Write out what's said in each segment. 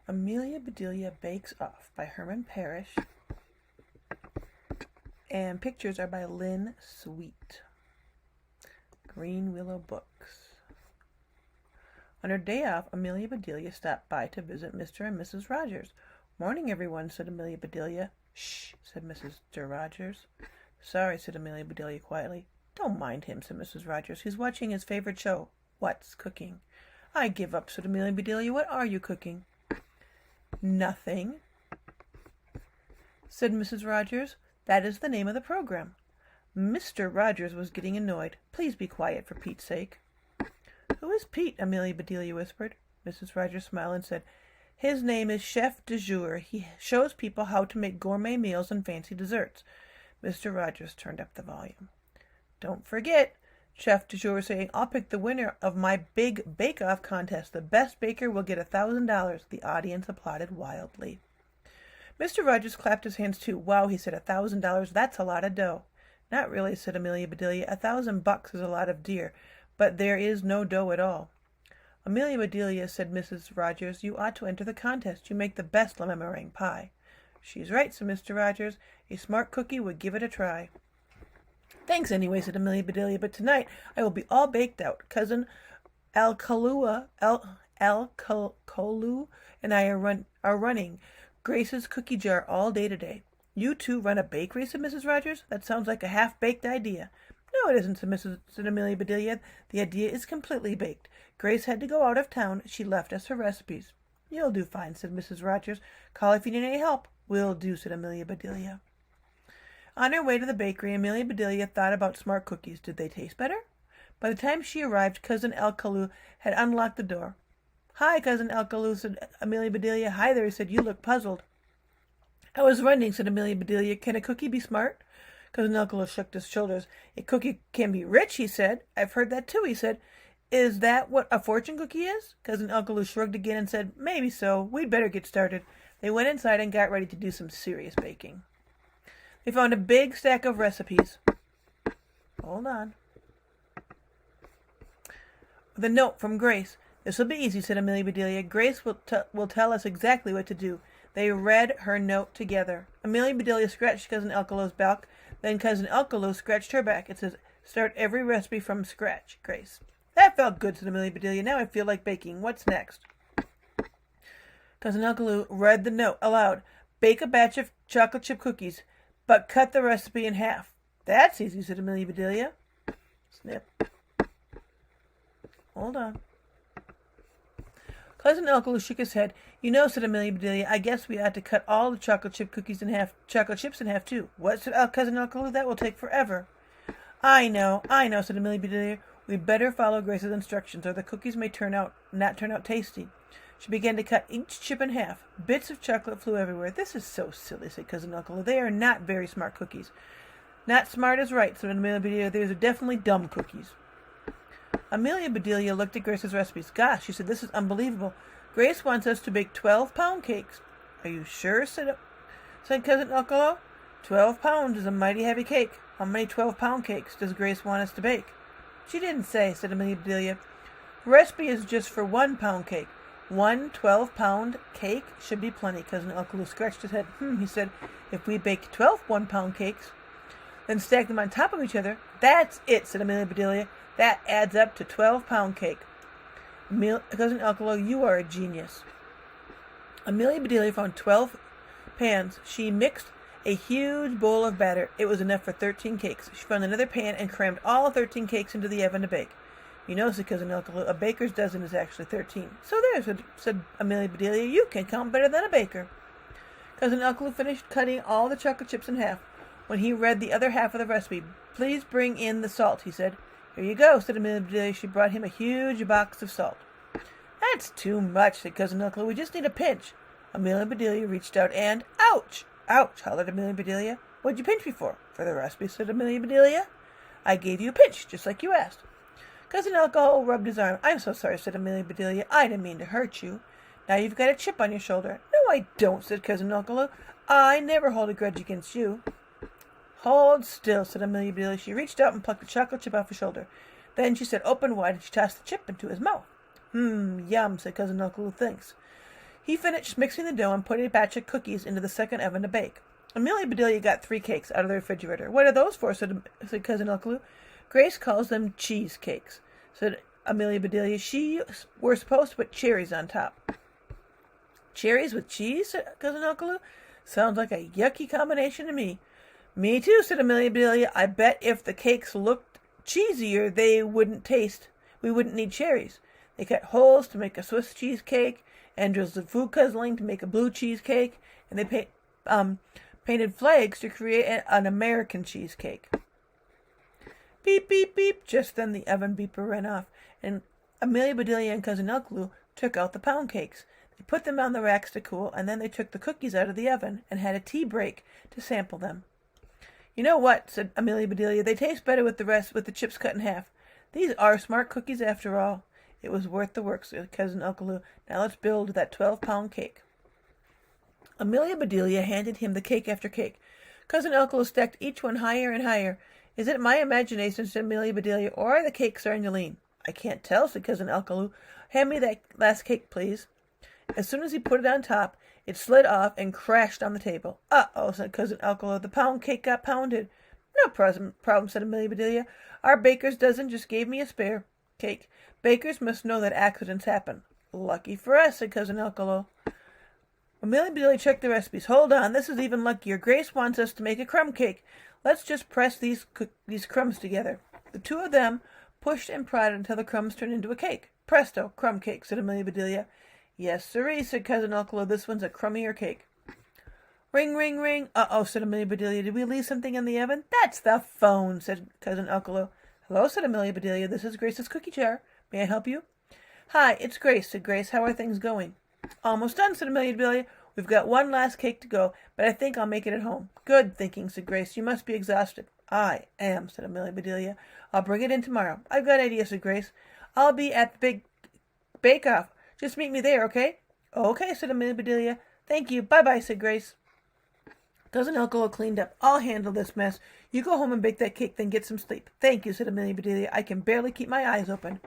Amelia Bedelia Bakes Off by Herman Parrish. And pictures are by Lynn Sweet. Green Willow Books. On her day off, Amelia Bedelia stopped by to visit Mr. and Mrs. Rogers. "Morning, everyone," said Amelia Bedelia. "Shh," said Mr. Rogers. "Sorry," said Amelia Bedelia quietly. "Don't mind him," said Mrs. Rogers. "He's watching his favorite show." "What's cooking?" "I give up," said Amelia Bedelia. "What are you cooking?" "Nothing," said Mrs. Rogers. "That is the name of the program." Mr. Rogers was getting annoyed. "Please be quiet, for Pete's sake." "Who is Pete?" Amelia Bedelia whispered. Mrs. Rogers smiled and said, "His name is Chef du Jour. He shows people how to make gourmet meals and fancy desserts." Mr. Rogers turned up the volume. "Don't forget," Chef du Jour was saying, "I'll pick the winner of my big bake-off contest. The best baker will get $1,000. The audience applauded wildly. Mr. Rogers clapped his hands too. "Wow," he said, $1,000. That's a lot of dough." "Not really," said Amelia Bedelia. $1,000 is a lot of deer, but there is no dough at all. "Amelia Bedelia," said Mrs. Rogers, "you ought to enter the contest. You make the best lemon meringue pie." "She's right," said Mr. Rogers. "A smart cookie would give it a try." "Thanks anyway," said Amelia Bedelia, "but tonight I will be all baked out. Cousin Alcalua and I are running Grace's cookie jar all day today." "You two run a bakery?" said Mrs. Rogers. "That sounds like a half-baked idea." "No, it isn't," said Amelia Bedelia. "The idea is completely baked. Grace had to go out of town. She left us her recipes." "You'll do fine," said Mrs. Rogers. "Call if you need any help." "Will do," said Amelia Bedelia. On her way to the bakery, Amelia Bedelia thought about smart cookies. Did they taste better? By the time she arrived, Cousin Alcalou had unlocked the door. "Hi, Cousin Alcalou," said Amelia Bedelia. "Hi there," he said. "You look puzzled." "I was wondering," said Amelia Bedelia, "can a cookie be smart?" Cousin Alcalou shook his shoulders. "A cookie can be rich," he said. "I've heard that too," he said. "Is that what a fortune cookie is?" Cousin Alcalou shrugged again and said, "Maybe so. We'd better get started." They went inside and got ready to do some serious baking. They found a big stack of recipes. Hold on. With a note from Grace. "This will be easy," said Amelia Bedelia. "Grace will tell us exactly what to do." They read her note together. Amelia Bedelia scratched Cousin Alcalou's back. Then Cousin Alcalou scratched her back. It says, "Start every recipe from scratch, Grace." "That felt good," said Amelia Bedelia. "Now I feel like baking. What's next?" Cousin Alcalou read the note aloud. "Bake a batch of chocolate chip cookies, but cut the recipe in half." "That's easy," said Amelia Bedelia. Snip. Hold on. Cousin Alcalou shook his head. "You know," said Amelia Bedelia, "I guess we ought to cut all the chocolate chips in half too." "What?" said Cousin Alcalou. "That will take forever." I know," said Amelia Bedelia. "We'd better follow Grace's instructions, or the cookies may not turn out tasty." She began to cut each chip in half. Bits of chocolate flew everywhere. "This is so silly," said Cousin Alcalou. "They are not very smart cookies." "Not smart is right," said Amelia Bedelia. "These are definitely dumb cookies." Amelia Bedelia looked at Grace's recipes. "Gosh," she said, "this is unbelievable. Grace wants us to bake 12-pound cakes." "Are you sure?" said Cousin Alcalou. 12 pounds is a mighty heavy cake. How many 12-pound cakes does Grace want us to bake?" "She didn't say," said Amelia Bedelia. "The recipe is just for 1-pound cake. 1 12-pound cake should be plenty." Cousin Alcalou scratched his head. He said, "If we bake 12 1-pound cakes, then stack them on top of each other." "That's it," said Amelia Bedelia. "That adds up to 12-pound cake." Cousin Alcalou, you are a genius." Amelia Bedelia found 12 pans. She mixed a huge bowl of batter. It was enough for 13 cakes. She found another pan and crammed all 13 cakes into the oven to bake. "You know," said Cousin Alcalou, "a baker's dozen is actually 13. "So there," said Amelia Bedelia. "You can count better than a baker." Cousin Alcalou finished cutting all the chocolate chips in half. When he read the other half of the recipe, "Please bring in the salt," he said. "Here you go," said Amelia Bedelia. She brought him a huge box of salt. "That's too much," said Cousin Alcalou. "We just need a pinch." Amelia Bedelia reached out and, "Ouch! Ouch!" hollered Amelia Bedelia. "What'd you pinch me for?" "For the recipe," said Amelia Bedelia. "I gave you a pinch, just like you asked." Cousin Alcalou rubbed his arm. "I'm so sorry," said Amelia Bedelia. "I didn't mean to hurt you. Now you've got a chip on your shoulder." "No, I don't," said Cousin Alcalou. "I never hold a grudge against you." "Hold still," said Amelia Bedelia. She reached out and plucked a chocolate chip off his shoulder. Then she said, "Open wide," and she tossed the chip into his mouth. Yum," said Cousin Alcalou. "Thanks." He finished mixing the dough and putting a batch of cookies into the second oven to bake. Amelia and Bedelia got 3 cakes out of the refrigerator. "What are those for?" said Cousin Elkaloo. "Grace calls them cheesecakes," said Amelia Bedelia. "She were supposed to put cherries on top." "Cherries with cheese?" said Cousin Elkaloo. "Sounds like a yucky combination to me." "Me too," said Amelia Bedelia. "I bet if the cakes looked cheesier, we wouldn't need cherries." They cut holes to make a Swiss cheesecake, and drizzled food coloring to make a blue cheesecake, and they painted flags to create an American cheesecake. Beep, beep, beep. Just then the oven beeper ran off, and Amelia Bedelia and Cousin Elkaloo took out the pound cakes. They put them on the racks to cool, and then they took the cookies out of the oven and had a tea break to sample them. "You know what?" said Amelia Bedelia. "They taste better with the chips cut in half. These are smart cookies after all." "It was worth the work," said Cousin Elkaloo. "Now let's build that 12-pound cake." Amelia Bedelia handed him the cake after cake. Cousin Elkaloo stacked each one higher and higher. "Is it my imagination," said Amelia Bedelia, "or are the cakes starting to lean?" "I can't tell," said Cousin Elkaloo. "Hand me that last cake, please." As soon as he put it on top, it slid off and crashed on the table. "Uh-oh," said Cousin Elkaloo. "The pound cake got pounded." "No problem," said Amelia Bedelia. "Our baker's dozen just gave me a spare cake. Bakers must know that accidents happen." "Lucky for us," said Cousin Elkaloo. Amelia Bedelia checked the recipes. "Hold on, this is even luckier. Grace wants us to make a crumb cake. Let's just press these crumbs together." The two of them pushed and prodded until the crumbs turned into a cake. "Presto, crumb cake," said Amelia Bedelia. "Yes, sirree," said Cousin Elkaloo. "This one's a crummier cake." "Ring, ring, ring." "Uh-oh," said Amelia Bedelia. "Did we leave something in the oven?" "That's the phone," said Cousin Elkaloo. "Hello," said Amelia Bedelia. "This is Grace's cookie jar. May I help you?" "Hi, it's Grace," said Grace. "How are things going?" "Almost done," said Amelia Bedelia. "We've got one last cake to go, but I think I'll make it at home." "Good thinking," said Grace. "You must be exhausted." "I am," said Amelia Bedelia. "I'll bring it in tomorrow." "I've got an idea," said Grace. "I'll be at the big bake-off. Just meet me there, okay?" "Okay," said Amelia Bedelia. "Thank you. Bye-bye," said Grace. Cousin Elkaloo cleaned up. "I'll handle this mess. You go home and bake that cake, then get some sleep." "Thank you," said Amelia Bedelia. "I can barely keep my eyes open."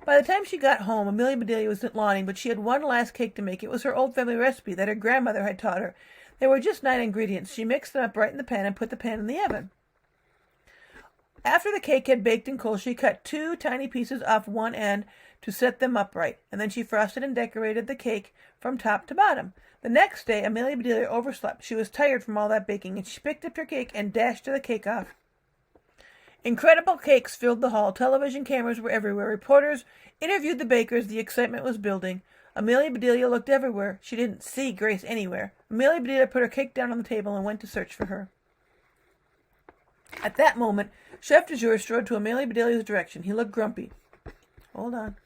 By the time she got home, Amelia Bedelia wasn't yawning, but she had one last cake to make. It was her old family recipe that her grandmother had taught her. There were just 9 ingredients. She mixed them up right in the pan and put the pan in the oven. After the cake had baked and cooled, she cut 2 tiny pieces off one end to set them upright, and then she frosted and decorated the cake from top to bottom. The next day, Amelia Bedelia overslept. She was tired from all that baking, and she picked up her cake and dashed to the cake-off. Incredible cakes filled the hall. Television cameras were everywhere. Reporters interviewed the bakers. The excitement was building. Amelia Bedelia looked everywhere. She didn't see Grace anywhere. Amelia Bedelia put her cake down on the table and went to search for her. At that moment, Chef du Jour strode to Amelia Bedelia's direction. He looked grumpy. Hold on.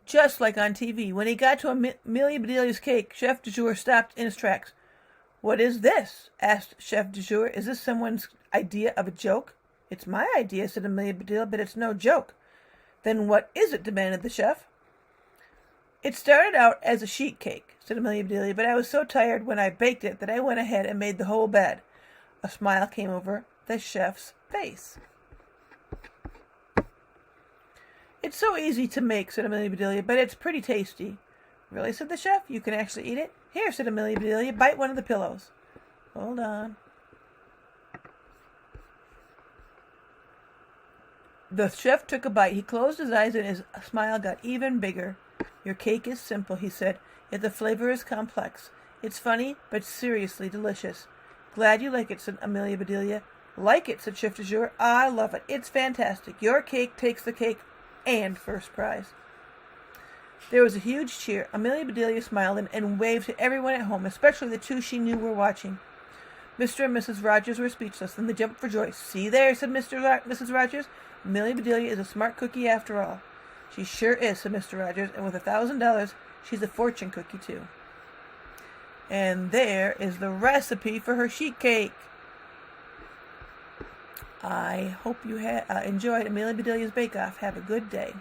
Just like on TV. When he got to Amelia Bedelia's cake, Chef du Jour stopped in his tracks. "What is this?" asked Chef du Jour. "Is this someone's idea of a joke?" "It's my idea," said Amelia Bedelia, "but it's no joke." "Then what is it?" demanded the chef. "It started out as a sheet cake," said Amelia Bedelia, "but I was so tired when I baked it that I went ahead and made the whole bed." A smile came over the chef's face. "It's so easy to make," said Amelia Bedelia, "but it's pretty tasty." "Really?" said the chef. "You can actually eat it?" "Here," said Amelia Bedelia, "bite one of the pillows." Hold on. The chef took a bite. He closed his eyes and his smile got even bigger. "Your cake is simple," he said, "yet the flavor is complex. It's funny, but seriously delicious." "Glad you like it," said Amelia Bedelia. "Like it," said Chef du Jour. "I love it. It's fantastic. Your cake takes the cake and first prize." There was a huge cheer. Amelia Bedelia smiled and waved to everyone at home, especially the 2 she knew were watching. Mr. and Mrs. Rogers were speechless. Then they jumped for joy. "See there," said Mrs. Rogers. "Amelia Bedelia is a smart cookie after all." "She sure is," said Mr. Rogers, "and with $1,000, she's a fortune cookie, too." And there is the recipe for her sheet cake. I hope you enjoyed Amelia Bedelia's Bake Off. Have a good day.